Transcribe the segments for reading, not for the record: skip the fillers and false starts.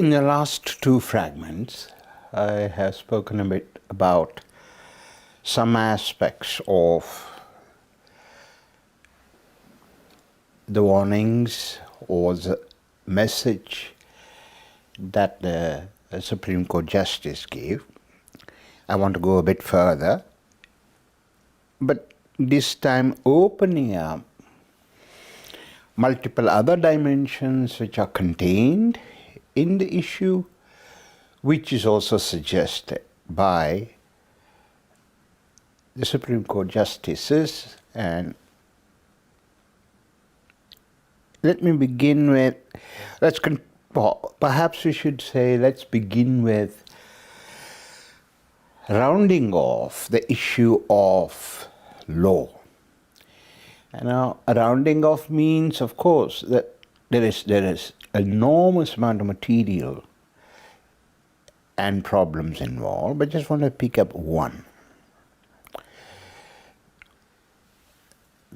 In the last two fragments, I have spoken a bit about some aspects of the warnings or the message that the Supreme Court Justice gave. I want to go a bit further, but this time opening up multiple other dimensions which are contained in the issue, which is also suggested by the Supreme Court Justices. And let me begin with, perhaps we should say, let's begin with rounding off the issue of law. And now, a rounding off means, of course, that there is enormous amount of material and problems involved, but just want to pick up one.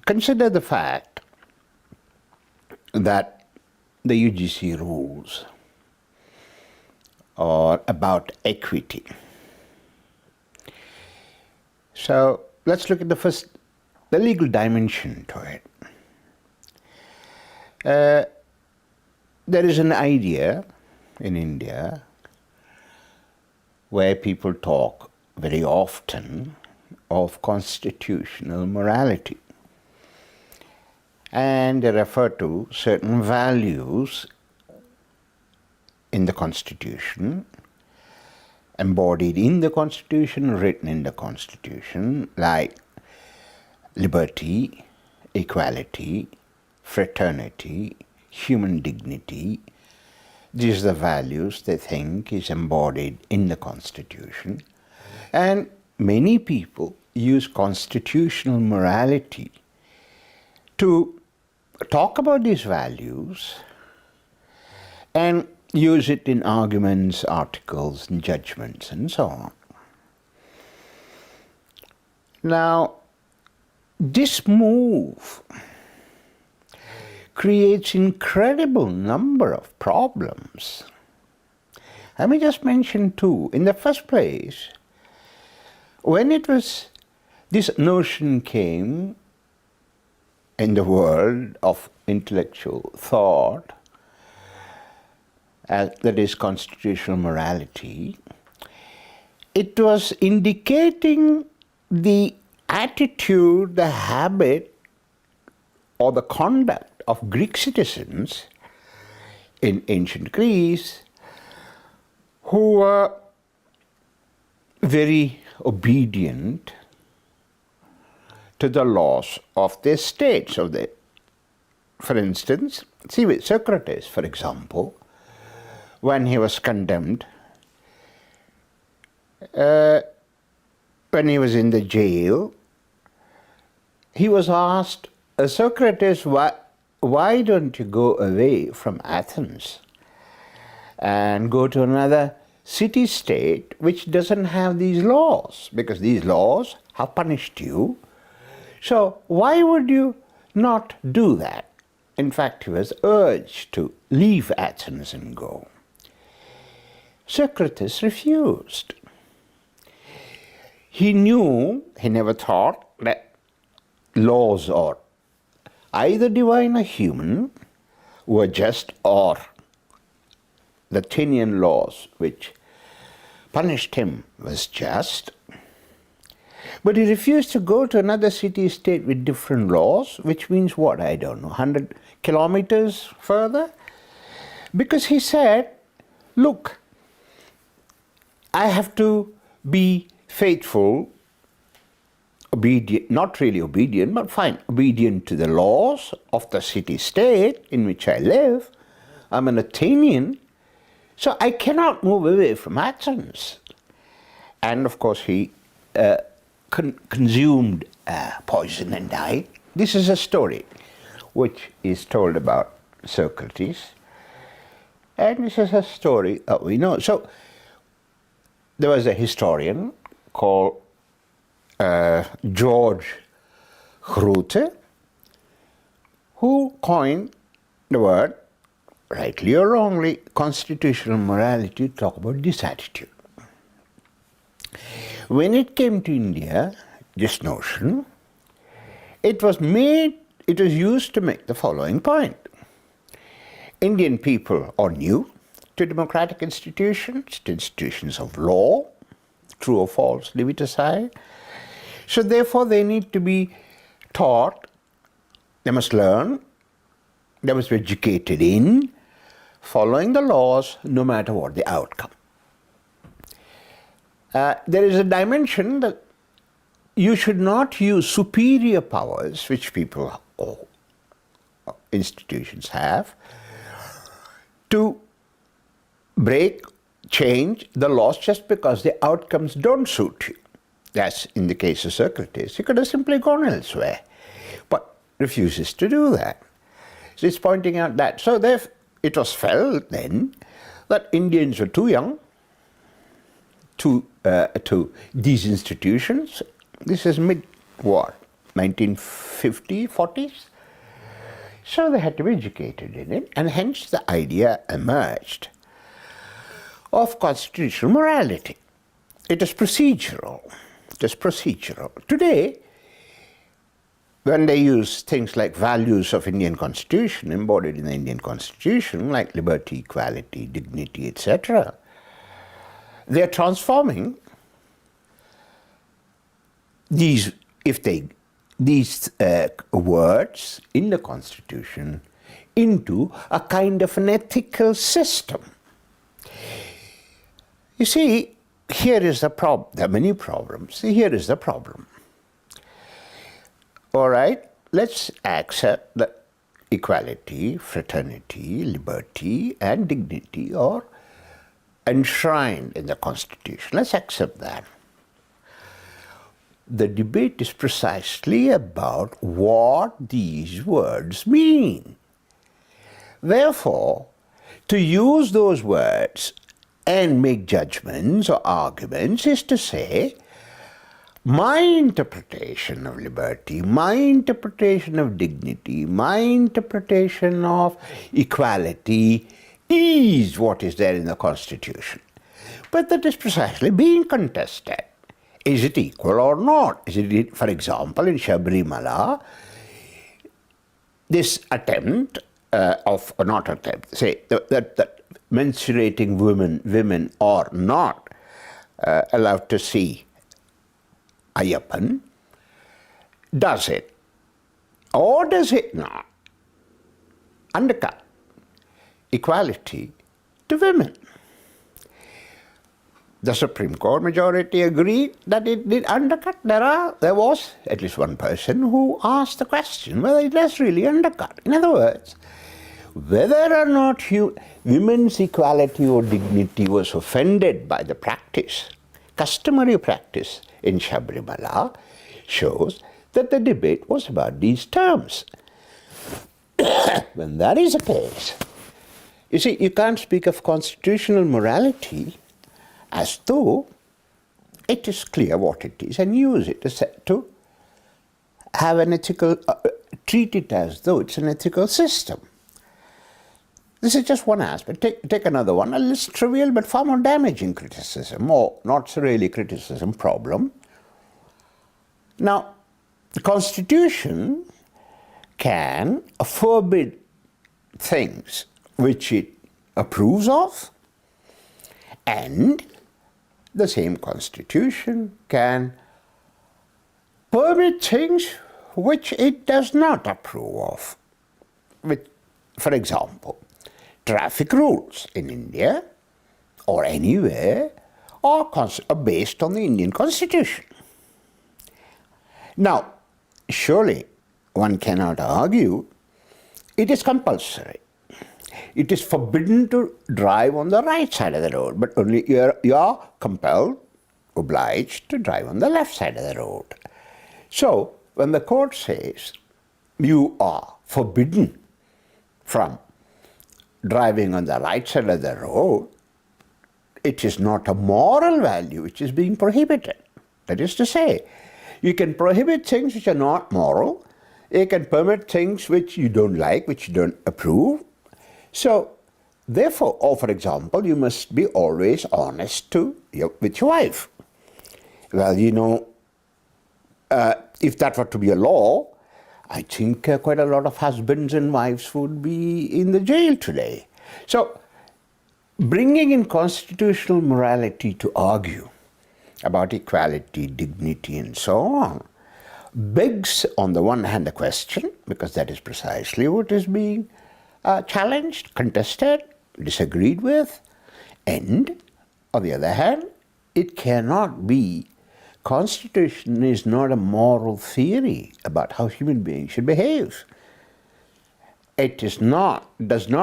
Consider the fact that the UGC rules are about equity. So let's look at the legal dimension to it. There is an idea in India where people talk very often of constitutional morality. And they refer to certain values in the Constitution, embodied in the Constitution, written in the Constitution, like liberty, equality, fraternity, human dignity. These are the values they think is embodied in the Constitution. And many people use constitutional morality to talk about these values and use it in arguments, articles, and judgments, and so on. Now, this move creates incredible number of problems. Let me just mention two. In the first place, when this notion came in the world of intellectual thought, that is constitutional morality, it was indicating the attitude, the habit, or the conduct of Greek citizens in ancient Greece who were very obedient to the laws of their state. So for instance, Socrates, for example, when he was condemned, when he was in the jail, he was asked, Socrates, why don't you go away from Athens and go to another city-state which doesn't have these laws? Because these laws have punished you. So why would you not do that? In fact, he was urged to leave Athens and go. Socrates refused. He never thought that laws are either divine or human, were just, or the Athenian laws which punished him was just. But he refused to go to another city-state with different laws, which means what? I don't know, 100 kilometers further? Because he said, look, I have to be faithful, obedient, not really obedient, but fine, obedient to the laws of the city-state in which I live. I'm an Athenian, so I cannot move away from Athens. And of course he consumed poison and died. This is a story which is told about Socrates, and this is a story that we know. So there was a historian called George Grote, who coined the word rightly or wrongly, constitutional morality talk about this attitude. When it came to India, this notion, it was used to make the following point. Indian people are new to democratic institutions, to institutions of law, true or false, leave it aside. So therefore they need to be taught, they must learn, they must be educated in following the laws no matter what the outcome. There is a dimension that you should not use superior powers, which people or institutions have, to break, change the laws just because the outcomes don't suit you. That's in the case of Socrates. He could have simply gone elsewhere, but refuses to do that. So it's pointing out that. So it was felt then that Indians were too young to these institutions. This is mid-war, 1950s, 40s. So they had to be educated in it, and hence the idea emerged of constitutional morality. It is procedural. It is procedural. Today, when they use things like values of Indian Constitution, embodied in the Indian Constitution, like liberty, equality, dignity, etc., they are transforming these words in the Constitution into a kind of an ethical system. You see, here is the problem. There are many problems. Here is the problem. All right, let's accept that equality, fraternity, liberty, and dignity are enshrined in the Constitution. Let's accept that. The debate is precisely about what these words mean. Therefore, to use those words and make judgments or arguments is to say, my interpretation of liberty, my interpretation of dignity, my interpretation of equality is what is there in the Constitution. But that is precisely being contested. Is it equal or not? Is it, for example, in Sabrimala, this attempt that menstruating women are not allowed to see Ayyappan, does it or does it not undercut equality to women? The Supreme Court majority agreed that it did undercut. There was at least one person who asked the question whether it does really undercut. In other words, whether or not women's equality or dignity was offended by the practice, customary practice in Sabrimala, shows that the debate was about these terms. When that is the case, you see, you can't speak of constitutional morality as though it is clear what it is and use it to have an ethical, treat it as though it's an ethical system. This is just one aspect. Take another one, a less trivial but far more damaging criticism, or not so really criticism, problem. Now, the Constitution can forbid things which it approves of, and the same Constitution can permit things which it does not approve of. For example, traffic rules in India or anywhere are based on the Indian Constitution. Now, surely one cannot argue it is compulsory. It is forbidden to drive on the right side of the road, but only you are compelled, obliged to drive on the left side of the road. So, when the court says you are forbidden from driving on the right side of the road, it is not a moral value which is being prohibited. That is to say, you can prohibit things which are not moral, you can permit things which you don't like, which you don't approve. So, Therefore, or for example, you must be always honest with your wife. Well, if that were to be a law, I think quite a lot of husbands and wives would be in the jail today. So, bringing in constitutional morality to argue about equality, dignity, and so on, begs, on the one hand, the question, because that is precisely what is being challenged, contested, disagreed with, and, on the other hand, it cannot be. Constitution is not a moral theory about how human beings should behave. It does not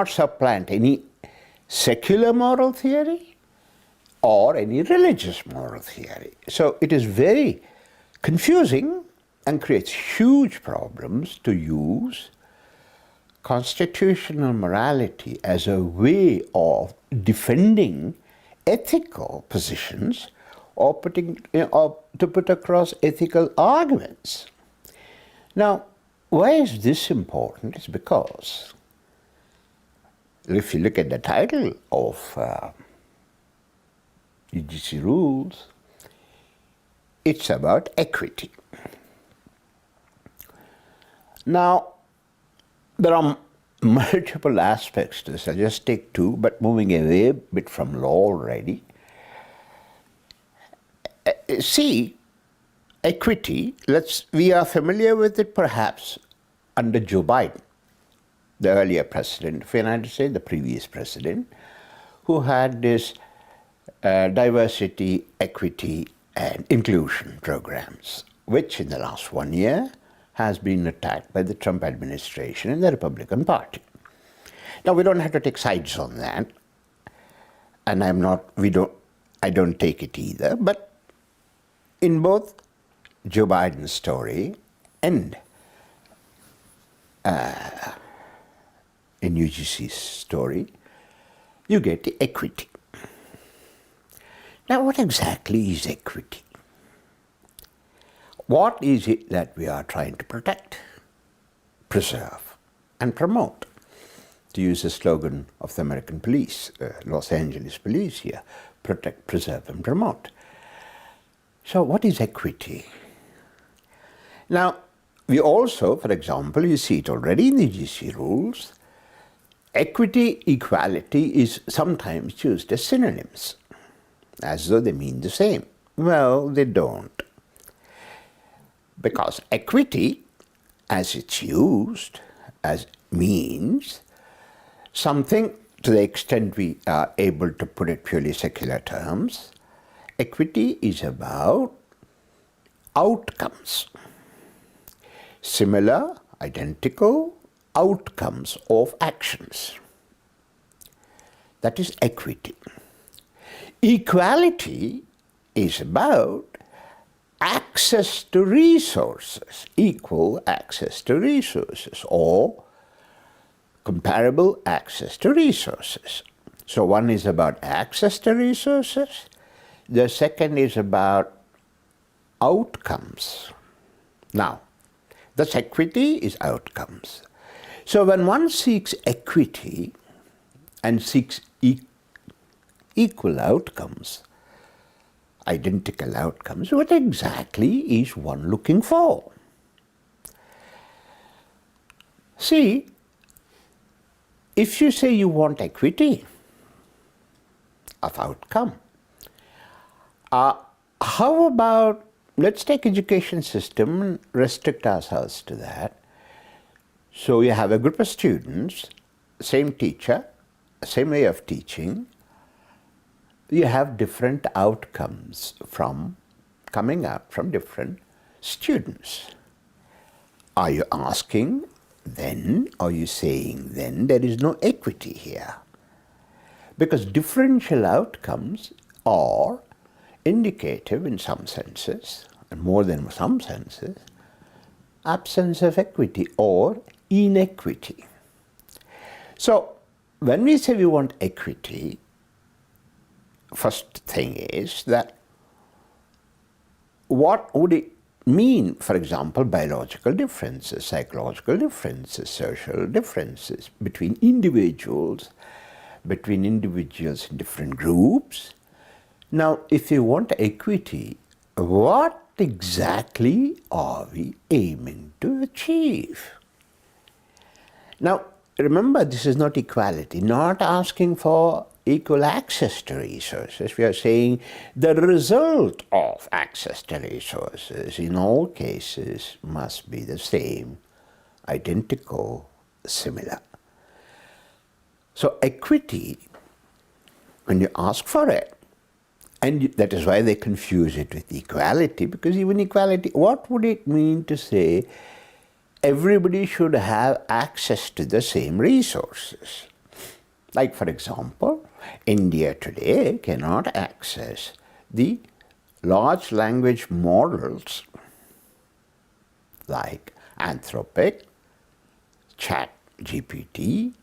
supplant any secular moral theory or any religious moral theory. So it is very confusing and creates huge problems to use constitutional morality as a way of defending ethical positions or to put across ethical arguments. Now, why is this important? It's because if you look at the title of UGC rules, it's about equity. Now, there are multiple aspects to this. I'll just take two, but moving away a bit from law already. See, equity, we are familiar with it perhaps under Joe Biden, the earlier president of the United States, the previous president, who had this diversity, equity, and inclusion programs, which in the last 1 year has been attacked by the Trump administration and the Republican Party. Now, we don't have to take sides on that, and I don't take it either, but in both Joe Biden's story and in UGC's story, you get the equity. Now, what exactly is equity? What is it that we are trying to protect, preserve, and promote? To use the slogan of the American police, Los Angeles police here, protect, preserve, and promote. So what is equity? Now, we also, for example, you see it already in the UGC rules, equity, equality is sometimes used as synonyms, as though they mean the same. Well, they don't. Because equity, as it's used, as means something, to the extent we are able to put it purely secular terms, equity is about outcomes. Similar, identical outcomes of actions. That is equity. Equality is about access to resources, equal access to resources, or comparable access to resources. So one is about access to resources, the second is about outcomes. Now, thus equity is outcomes. So when one seeks equity and seeks equal outcomes, identical outcomes, what exactly is one looking for? See, if you say you want equity of outcome, how about, let's take education system and restrict ourselves to that. So you have a group of students, same teacher, same way of teaching, you have different outcomes coming up from different students. Are you asking then, are you saying then there is no equity here? Because differential outcomes are indicative in some senses, and more than some senses, absence of equity or inequity. So when we say we want equity, first thing is that what would it mean, for example, biological differences, psychological differences, social differences between individuals between individuals in different groups. Now, if you want equity, what exactly are we aiming to achieve? Now, remember, this is not equality, not asking for equal access to resources. We are saying the result of access to resources in all cases must be the same, identical, similar. So equity, when you ask for it, and that is why they confuse it with equality, because even equality, what would it mean to say everybody should have access to the same resources? Like, for example, India today cannot access the large language models like Anthropic, Chat GPT,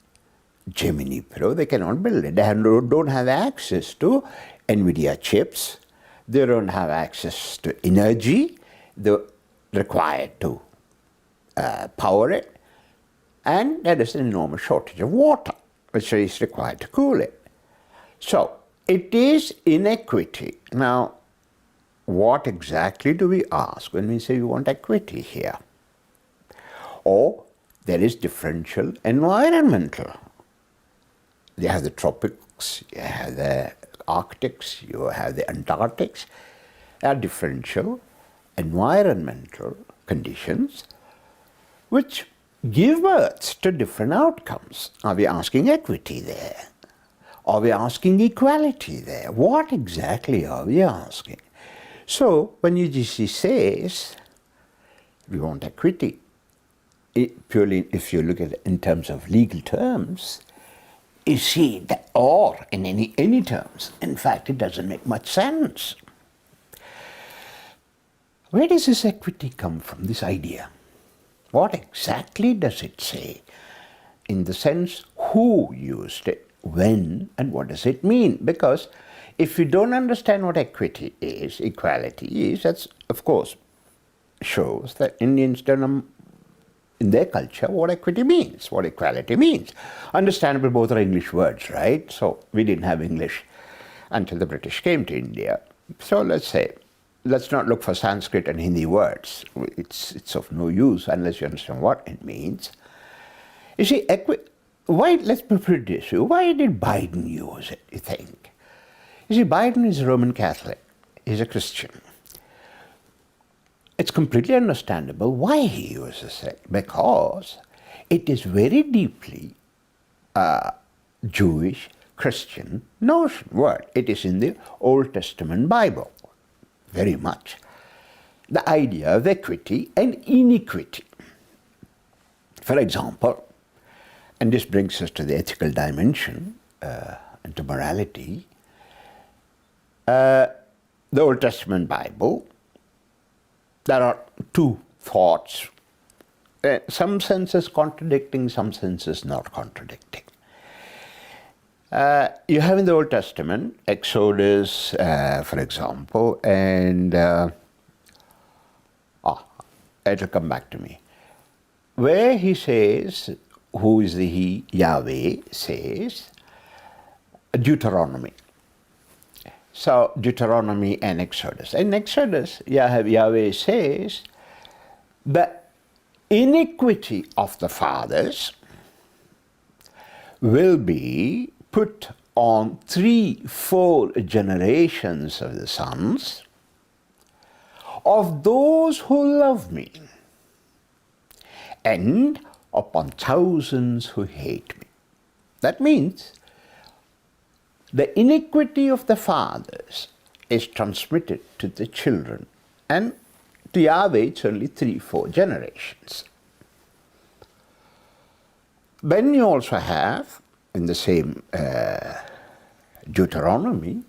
Gemini Pro. They cannot build it. They don't have access to NVIDIA chips. They don't have access to energy required to power it. And there is an enormous shortage of water, which is required to cool it. So it is inequity. Now, what exactly do we ask when we say we want equity here? Or there is differential environmental. You have the tropics, you have the Arctics, you have the Antarctics. There are differential environmental conditions which give birth to different outcomes. Are we asking equity there? Are we asking equality there? What exactly are we asking? So when UGC says we want equity, purely if you look at it in terms of legal terms, you see that or in any terms, in fact, it doesn't make much sense. Where does this equity come from, this idea? What exactly does it say? In the sense, who used it, when, and what does it mean? Because if you don't understand what equity is, equality is, that's, of course, shows that Indians don't in their culture what equity means, what equality means. Understandable, both are English words, right? So we didn't have English until the British came to India. So let's not look for Sanskrit and Hindi words. It's of no use unless you understand what it means. You see, let's put it this way, why did Biden use it, you think? You see, Biden is a Roman Catholic, he's a Christian. It's completely understandable why he uses it, because it is very deeply Jewish, Christian notion, word. It is in the Old Testament Bible, very much. The idea of equity and inequity. For example, and this brings us to the ethical dimension and to morality, the Old Testament Bible, there are two thoughts, some senses contradicting, some senses not contradicting. You have in the Old Testament, Exodus, for example, and it'll come back to me, where he says, who is the he? Yahweh says, Deuteronomy. So Deuteronomy and Exodus. In Exodus, Yahweh says, the iniquity of the fathers will be put on 3-4 generations of the sons of those who love me, and upon thousands who hate me. That means the iniquity of the fathers is transmitted to the children, and to Yahweh it's only 3-4 generations. Then you also have, in the same Deuteronomy,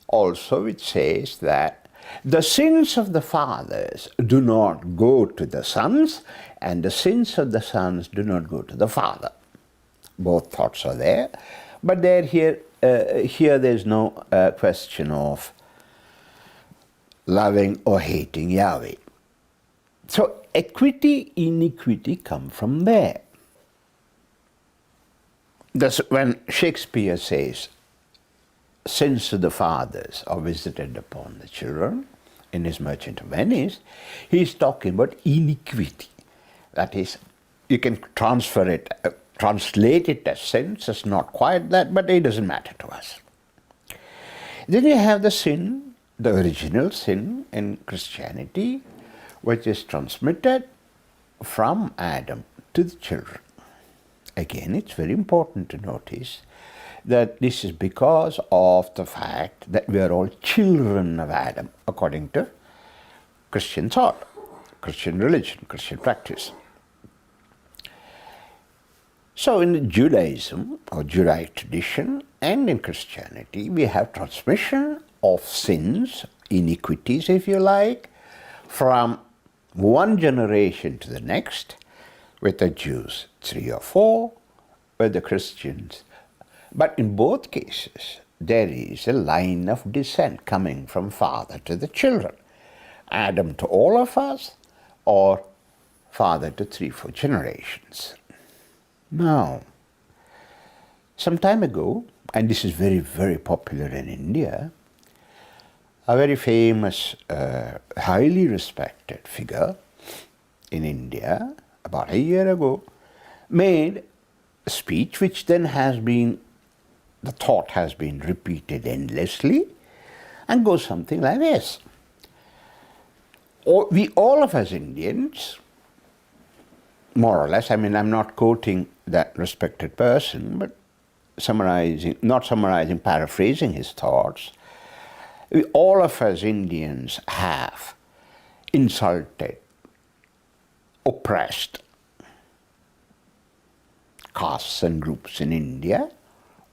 also it says that the sins of the fathers do not go to the sons, and the sins of the sons do not go to the father. Both thoughts are there, but here there's no question of loving or hating Yahweh. So equity, inequity come from there. Thus, when Shakespeare says, sins of the fathers are visited upon the children in his Merchant of Venice, he's talking about iniquity. That is, you can translate it as sins. It's not quite that, but it doesn't matter to us. Then you have the sin, the original sin in Christianity, which is transmitted from Adam to the children. Again, it's very important to notice that this is because of the fact that we are all children of Adam, according to Christian thought, Christian religion, Christian practice. So in Judaism or Judaic tradition and in Christianity, we have transmission of sins, iniquities if you like, from one generation to the next, with the Jews 3 or 4, with the Christians. But in both cases, there is a line of descent coming from father to the children. Adam to all of us, or father to 3-4 generations. Now, some time ago, and this is very, very popular in India, a very famous, highly respected figure in India, about a year ago, made a speech which then the thought has been repeated endlessly, and goes something like this. We all of us Indians, more or less, I'm not quoting that respected person, but paraphrasing his thoughts, all of us Indians have insulted, oppressed castes and groups in India,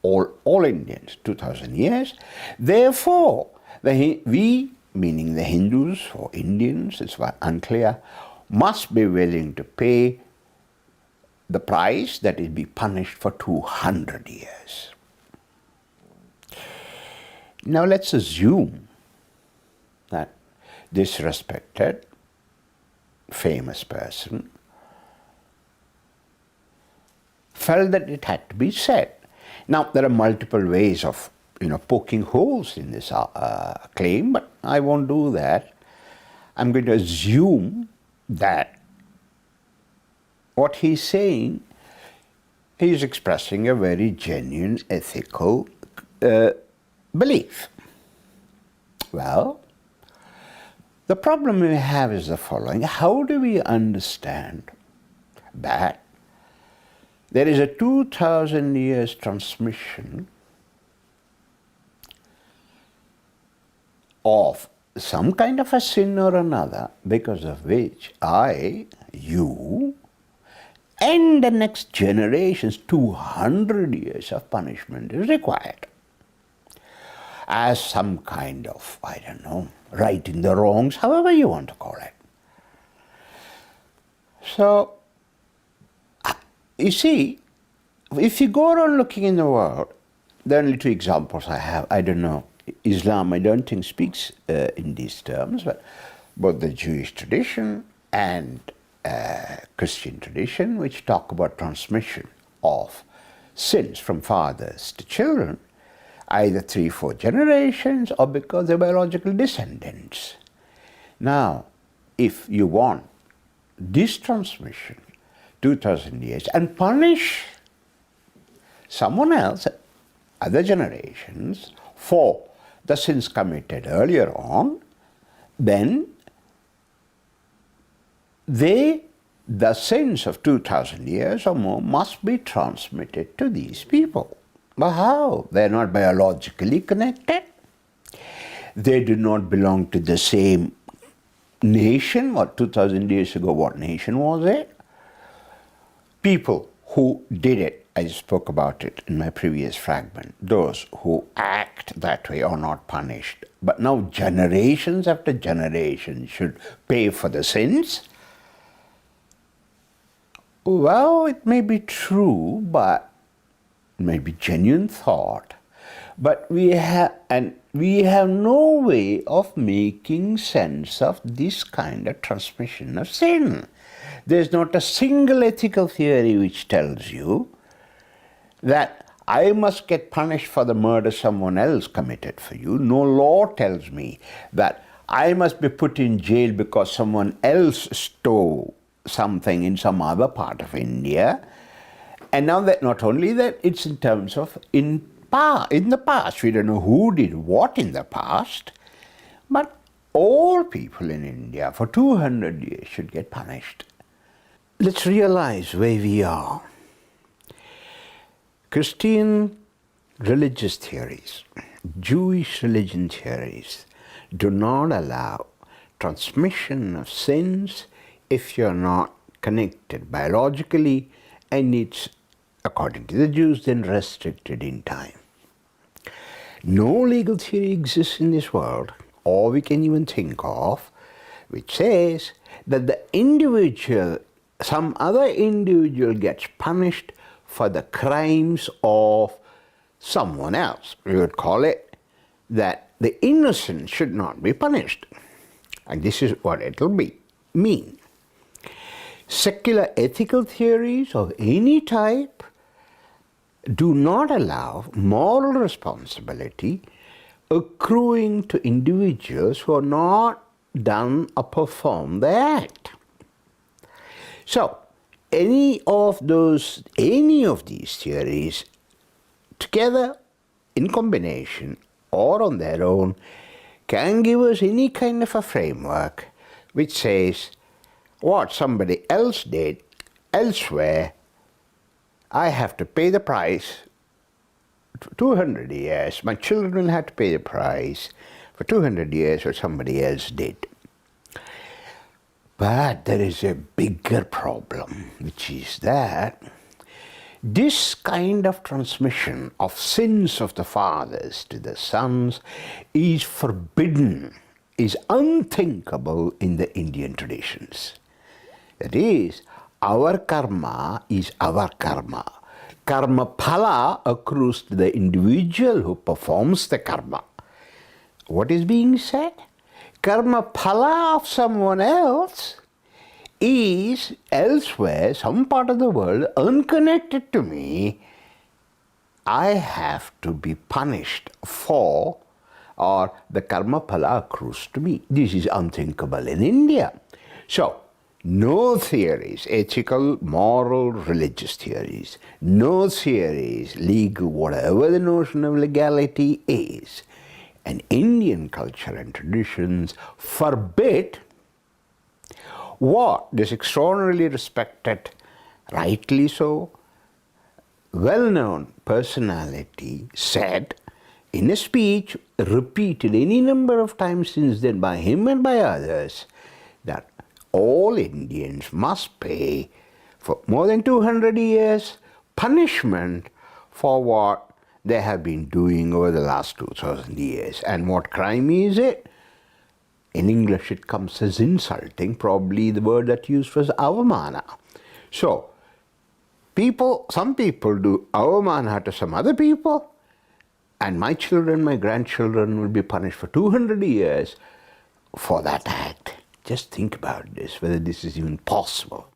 all Indians, 2000 years. Therefore, we, meaning the Hindus or Indians, it's unclear, must be willing to pay the price that is be punished for 200 years. Now let's assume that this respected, famous person felt that it had to be said. Now there are multiple ways of poking holes in this claim, but I won't do that. I'm going to assume that what he's saying, he's expressing a very genuine ethical belief. Well, the problem we have is the following. How do we understand that there is a 2000 years transmission of some kind of a sin or another, because of which you, and the next generations, 200 years of punishment is required as some kind of, righting the wrongs, however you want to call it. So, you see, if you go around looking in the world, there are only 2 examples I have. Islam, I don't think speaks in these terms, but both the Jewish tradition and Christian tradition, which talk about transmission of sins from fathers to children, either 3-4 generations or because they're biological descendants. Now, if you want this transmission, 2000 years, and punish someone else, other generations, for the sins committed earlier on, then the sins of 2000 years or more must be transmitted to these people. But how? They're not biologically connected. They do not belong to the same nation. 2000 years ago, what nation was it? People who did it, I spoke about it in my previous fragment, those who act that way are not punished. But now generations after generations should pay for the sins? Well, it may be true, but it may be genuine thought. But we have no way of making sense of this kind of transmission of sin. There's not a single ethical theory which tells you that I must get punished for the murder someone else committed for you. No law tells me that I must be put in jail because someone else stole something in some other part of India. And now that not only that, it's in terms of in the past. We don't know who did what in the past, but all people in India for 200 years should get punished. Let's realize where we are. Christian religious theories, Jewish religion theories do not allow transmission of sins if you're not connected biologically, and it's, according to the Jews, then restricted in time. No legal theory exists in this world, or we can even think of, which says that the individual, some other individual gets punished for the crimes of someone else. We would call it that the innocent should not be punished. And this is what it will mean. Secular ethical theories of any type do not allow moral responsibility accruing to individuals who are not done or performed the act. So, any of these theories together, in combination or on their own, can give us any kind of a framework which says what somebody else did elsewhere, I have to pay the price for 200 years. My children had to pay the price for 200 years what somebody else did. But there is a bigger problem, which is that this kind of transmission of sins of the fathers to the sons is forbidden, is unthinkable in the Indian traditions. That is, our karma is our karma. Karma phala accrues to the individual who performs the karma. What is being said? Karma phala of someone else is elsewhere, some part of the world, unconnected to me. I have to be punished for, or the karma phala accrues to me. This is unthinkable in India. So, no theories, ethical, moral, religious theories, no theories, legal, whatever the notion of legality is, and Indian culture and traditions forbid what this extraordinarily respected, rightly so, well-known personality said in a speech repeated any number of times since then by him and by others, that all Indians must pay for more than 200 years punishment for what they have been doing over the last 2000 years. And what crime is it? In English it comes as insulting. Probably the word that used was avamana. So, some people do avamana to some other people, and my children, my grandchildren will be punished for 200 years for that act. Just think about this, whether this is even possible.